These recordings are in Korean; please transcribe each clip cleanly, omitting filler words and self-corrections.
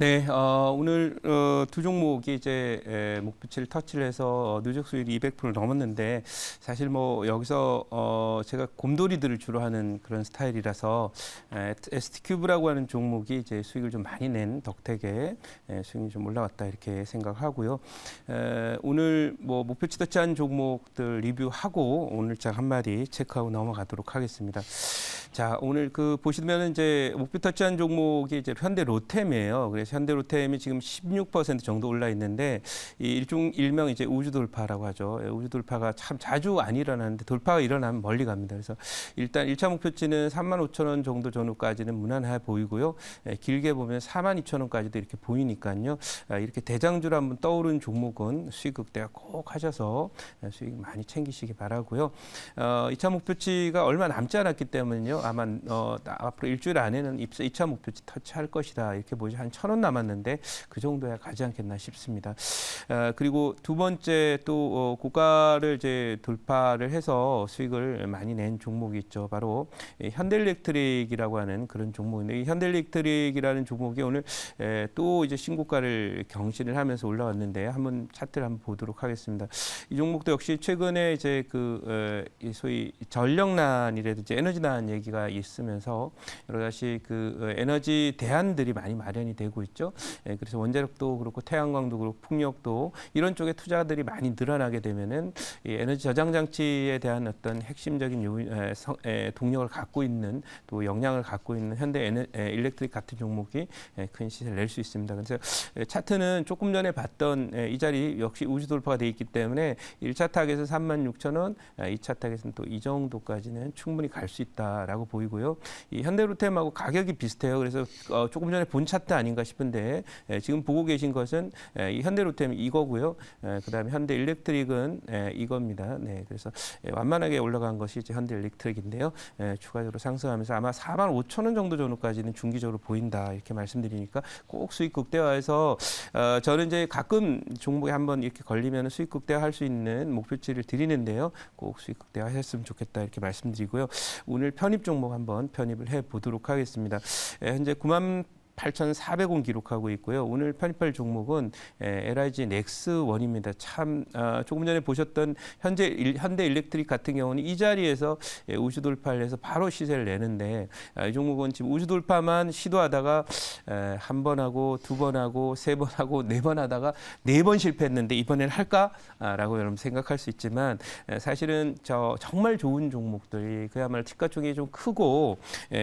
네, 오늘 두 종목이 이제 목표치를 터치를 해서 누적 수익이 200%를 넘었는데 사실 뭐 여기서 제가 곰돌이들을 주로 하는 그런 스타일이라서 ST큐브라고 하는 종목이 이제 수익을 좀 많이 낸 덕택에 수익이 좀 올라왔다 이렇게 생각하고요. 오늘 뭐 목표치 터치한 종목들 리뷰하고 오늘장 한마디 체크하고 넘어가도록 하겠습니다. 자, 오늘 그 보시면은 이제 목표 터치한 종목이 이제 현대 로템이에요. 그래서 현대 로템이 지금 16% 정도 올라 있는데 이 일명 이제 우주 돌파라고 하죠. 우주 돌파가 참 자주 안 일어나는데 돌파가 일어나면 멀리 갑니다. 그래서 일단 1차 목표치는 35,000원 정도 전후까지는 무난해 보이고요. 길게 보면 42,000원까지도 이렇게 보이니까요. 이렇게 대장주로 한번 떠오른 종목은 수익 극대화 꼭 하셔서 수익 많이 챙기시기 바라고요. 2차 목표치가 얼마 남지 않았기 때문에요. 아마 앞으로 일주일 안에는 2차 목표치 터치할 것이다. 이렇게 보이죠. 한 1,000원 남았는데 그 정도야 가지 않겠나 싶습니다. 그리고 두 번째 또 고가를 이제 돌파를 해서 수익을 많이 낸 종목이 있죠. 바로 현대일렉트릭이라고 하는 그런 종목인데 이 현대일렉트릭이라는 종목이 오늘 또 이제 신고가를 경신을 하면서 올라왔는데 한번 차트를 한번 보도록 하겠습니다. 이 종목도 역시 최근에 이제 그 소위 전력난이라든지 에너지난 얘기가 있으면서 여러 가지 그 에너지 대안들이 많이 마련이 되고 있죠. 그래서 원자력도 그렇고 태양광도 그렇고 풍력도 이런 쪽에 투자들이 많이 늘어나게 되면은 이 에너지 저장 장치에 대한 어떤 핵심적인 동력을 갖고 있는 또 역량을 갖고 있는 현대 일렉트릭 같은 종목이 큰 시세를 낼 수 있습니다. 그래서 차트는 조금 전에 봤던 이 자리 역시 우주 돌파가 돼 있기 때문에 1차 타겟은 36,000원, 2차 타겟은 또 이 정도까지는 충분히 갈 수 있다라고 보이고요. 이 현대로템하고 가격이 비슷해요. 그래서 조금 전에 본 차트 아닌가 싶은데 지금 보고 계신 것은 이 현대로템 이거고요. 그다음에 현대일렉트릭은 이겁니다. 네, 그래서 완만하게 올라간 것이 이제 현대일렉트릭인데요. 추가적으로 상승하면서 아마 45,000원 정도 전후까지는 중기적으로 보인다 이렇게 말씀드리니까 꼭 수익 극대화해서 저는 이제 가끔 종목에 한번 이렇게 걸리면 수익 극대화할 수 있는 목표치를 드리는데요. 꼭 수익 극대화했으면 좋겠다 이렇게 말씀드리고요. 오늘 편입 종목 한번 편입을 해 보도록 하겠습니다. 현재 98,400원 기록하고 있고요. 오늘 편입할 종목은 LIG 넥스원입니다. 참 조금 전에 보셨던 현대일렉트릭 같은 경우는 이 자리에서 우주 돌파를 해서 바로 시세를 내는데 이 종목은 지금 우주 돌파만 시도하다가 한 번 하고 두 번 하고 세 번 하고 네 번 하다가 네 번 실패했는데 이번엔 할까라고 여러분 생각할 수 있지만 사실은 정말 좋은 종목들이 그야말로 시가총액이 좀 크고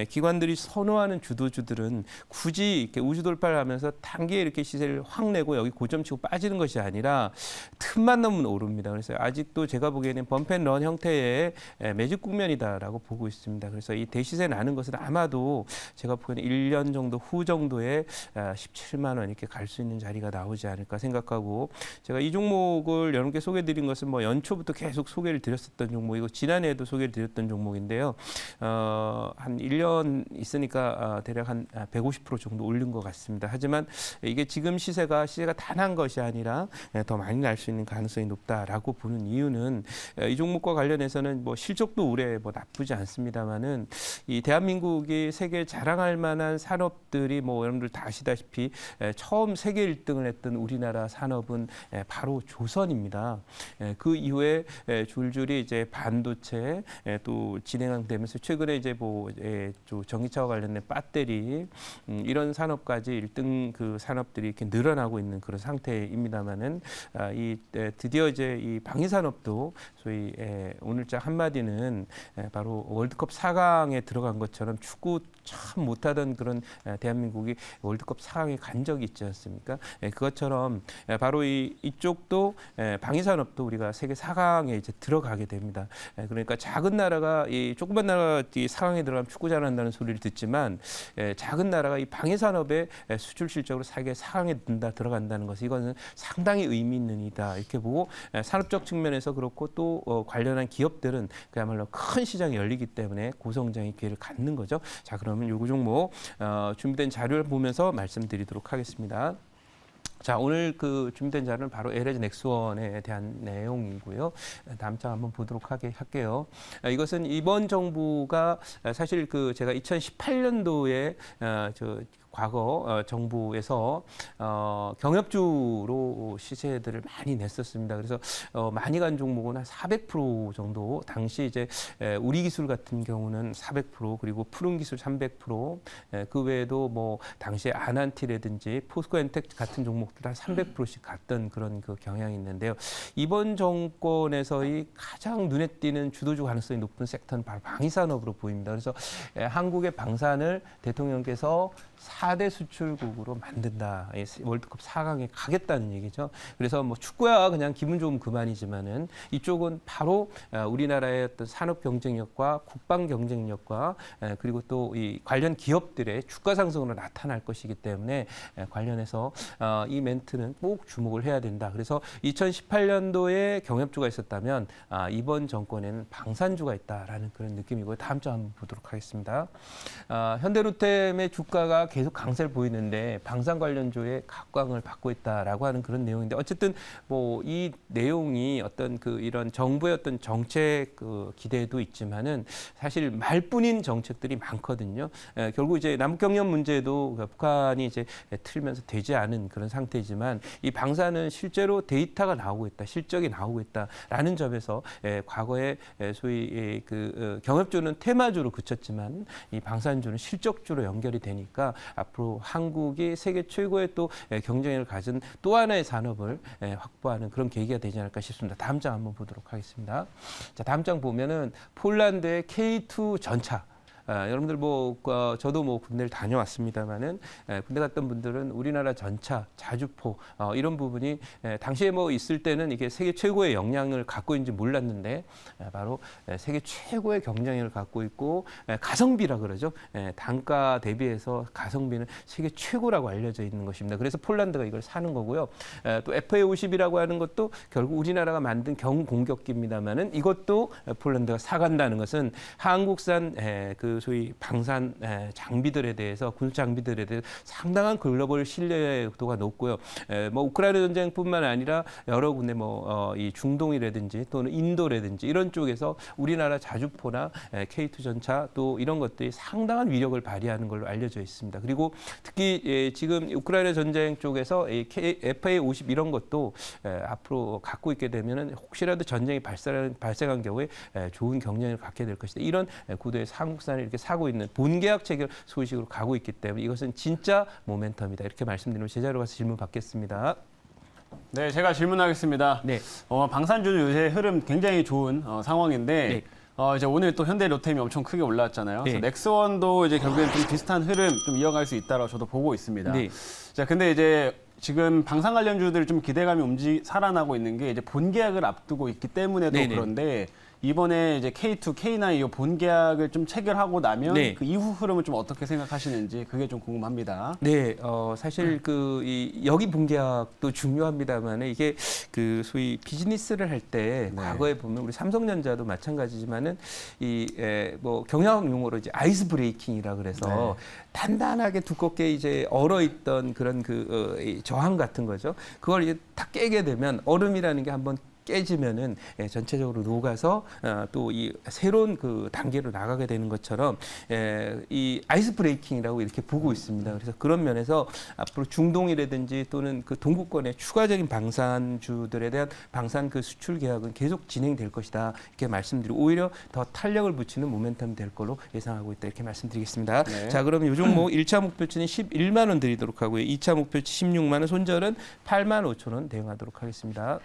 기관들이 선호하는 주도주들은 굳이 이렇게 우주 돌파를 하면서 단기에 이렇게 시세를 확 내고 여기 고점 치고 빠지는 것이 아니라 틈만 넘으면 오릅니다. 그래서 아직도 제가 보기에는 범앤런 형태의 매집 국면이다라고 보고 있습니다. 그래서 이 대시세 나는 것은 아마도 제가 보기에는 1년 정도 후 정도에 17만 원 이렇게 갈 수 있는 자리가 나오지 않을까 생각하고 제가 이 종목을 여러분께 소개해드린 것은 뭐 연초부터 계속 소개를 드렸었던 종목이고 지난해에도 소개를 드렸던 종목인데요. 한 1년 있으니까 대략 한 150% 정도 올린 것 같습니다. 하지만 이게 지금 시세가 다 난 것이 아니라 더 많이 날 수 있는 가능성이 높다라고 보는 이유는 이 종목과 관련해서는 뭐 실적도 올해 뭐 나쁘지 않습니다만은 이 대한민국이 세계 자랑할 만한 산업들이 뭐 여러분들 다 아시다시피 처음 세계 1등을 했던 우리나라 산업은 바로 조선입니다. 그 이후에 줄줄이 이제 반도체 또 진행되면서 최근에 이제 뭐 전기차와 관련된 배터리 이런 산업까지 1등 그 산업들이 이렇게 늘어나고 있는 그런 상태입니다만은 드디어 이제 이 방위 산업도 소위 오늘자 한마디는 바로 월드컵 4강에 들어간 것처럼 축구 참 못하던 그런 대한민국이 월드컵 4강에 간 적이 있지 않습니까? 그것처럼 바로 이쪽도 방위 산업도 우리가 세계 4강에 이제 들어가게 됩니다. 그러니까 작은 나라가 이 조그만 나라가 이 4강에 들어가면 축구 잘한다는 소리를 듣지만 작은 나라가 이 방위 산업의 수출 실적으로 세계 4강에 들어간다는 것은 이거는 상당히 의미 있는 일이다 이렇게 보고 산업적 측면에서 그렇고 또 관련한 기업들은 그야말로 큰 시장이 열리기 때문에 고성장의 기회를 갖는 거죠. 자, 그러면 요구 종목 준비된 자료를 보면서 말씀드리도록 하겠습니다. 자, 오늘 그 준비된 자료는 바로 LIG 넥스원에 대한 내용이고요. 다음 장 한번 보도록 할게요. 이것은 이번 정부가 사실 그 제가 2018년도에 과거 정부에서 경협주로 시세들을 많이 냈었습니다. 그래서 많이 간 종목은 한 400% 정도, 당시 이제 우리 기술 같은 경우는 400%, 그리고 푸른 기술 300%, 그 외에도 뭐 당시에 아난티라든지 포스코엔텍 같은 종목들 한 300%씩 갔던 그런 그 경향이 있는데요. 이번 정권에서의 가장 눈에 띄는 주도주 가능성이 높은 섹터는 바로 방위산업으로 보입니다. 그래서 한국의 방산을 대통령께서 4대 수출국으로 만든다. 월드컵 4강에 가겠다는 얘기죠. 그래서 뭐 축구야 그냥 기분 좋으면 그만이지만은 이쪽은 바로 우리나라의 어떤 산업 경쟁력과 국방 경쟁력과 그리고 또 이 관련 기업들의 주가 상승으로 나타날 것이기 때문에 관련해서 이 멘트는 꼭 주목을 해야 된다. 그래서 2018년도에 경협주가 있었다면 이번 정권에는 방산주가 있다라는 그런 느낌이고요. 다음 장 한번 보도록 하겠습니다. 현대로템의 주가가 계속 강세를 보이는데 방산 관련주에 각광을 받고 있다라고 하는 그런 내용인데, 어쨌든 뭐 이 내용이 어떤 그 이런 정부의 어떤 정책 그 기대도 있지만은 사실 말뿐인 정책들이 많거든요. 결국 이제 남북 경협 문제도 북한이 이제 틀면서 되지 않은 그런 상태이지만 이 방산은 실제로 데이터가 나오고 있다, 실적이 나오고 있다라는 점에서 과거에 소위 그 경협주는 테마주로 그쳤지만 이 방산주는 실적주로 연결이 되니까 앞으로 한국이 세계 최고의 또 경쟁력을 가진 또 하나의 산업을 확보하는 그런 계기가 되지 않을까 싶습니다. 다음 장 한번 보도록 하겠습니다. 자, 다음 장 보면은 폴란드의 K2 전차. 여러분들 뭐 저도 뭐 군대를 다녀왔습니다만은 군대 갔던 분들은 우리나라 전차, 자주포 이런 부분이 당시에 뭐 있을 때는 이게 세계 최고의 역량을 갖고 있는지 몰랐는데 바로 세계 최고의 경쟁력을 갖고 있고 가성비라 그러죠. 단가 대비해서 가성비는 세계 최고라고 알려져 있는 것입니다. 그래서 폴란드가 이걸 사는 거고요. 또 FA-50이라고 하는 것도 결국 우리나라가 만든 경공격기입니다만은 이것도 폴란드가 사간다는 것은 한국산 그 소위 방산 장비들에 대해서, 군수 장비들에 대해서 상당한 글로벌 신뢰도가 높고요. 뭐 우크라이나 전쟁뿐만 아니라 여러 군데 뭐 이 중동이라든지 또는 인도라든지 이런 쪽에서 우리나라 자주포나 K2 전차 또 이런 것들이 상당한 위력을 발휘하는 걸로 알려져 있습니다. 그리고 특히 지금 우크라이나 전쟁 쪽에서 FA-50 이런 것도 앞으로 갖고 있게 되면은 혹시라도 전쟁이 발생한 경우에 좋은 경쟁력을 갖게 될 것이다. 이런 구도에서 한국산을 이렇게 사고 있는 본계약 체결 소식으로 가고 있기 때문에 이것은 진짜 모멘텀이다. 이렇게 말씀드리면 제자로 가서 질문 받겠습니다. 네, 제가 질문하겠습니다. 네. 방산주 요새 흐름 굉장히 좋은 상황인데 이제 오늘 또 현대로템이 엄청 크게 올라왔잖아요. 네. 그래서 넥스원도 이제 결국엔 좀 비슷한 흐름 좀 이어갈 수 있다고 저도 보고 있습니다. 네. 자, 근데 이제 지금 방산 관련주들 좀 기대감이 살아나고 있는 게 이제 본계약을 앞두고 있기 때문에도 네네. 그런데 이번에 이제 K2, K9 이 본계약을 좀 체결하고 나면 네. 그 이후 흐름을 좀 어떻게 생각하시는지 그게 좀 궁금합니다. 네, 사실 이 여기 본계약도 중요합니다만 이게 그 소위 비즈니스를 할 때 과거에 보면 우리 삼성전자도 마찬가지지만은 뭐 경영 용어로 이제 아이스 브레이킹이라 그래서 단단하게 두껍게 이제 얼어있던 그런 그 저항 같은 거죠. 그걸 이제 탁 깨게 되면 얼음이라는 게 한번 깨지면은 전체적으로 녹아서 또 이 새로운 그 단계로 나가게 되는 것처럼 이 아이스 브레이킹이라고 이렇게 보고 있습니다. 그래서 그런 면에서 앞으로 중동이라든지 또는 그 동구권의 추가적인 방산주들에 대한 방산 그 수출 계약은 계속 진행될 것이다. 이렇게 말씀드리고 오히려 더 탄력을 붙이는 모멘텀이 될 걸로 예상하고 있다. 이렇게 말씀드리겠습니다. 네. 자, 그럼 요 종목 1차 목표치는 11만 원 드리도록 하고요. 2차 목표치 16만 원, 손절은 8만 5천 원 대응하도록 하겠습니다.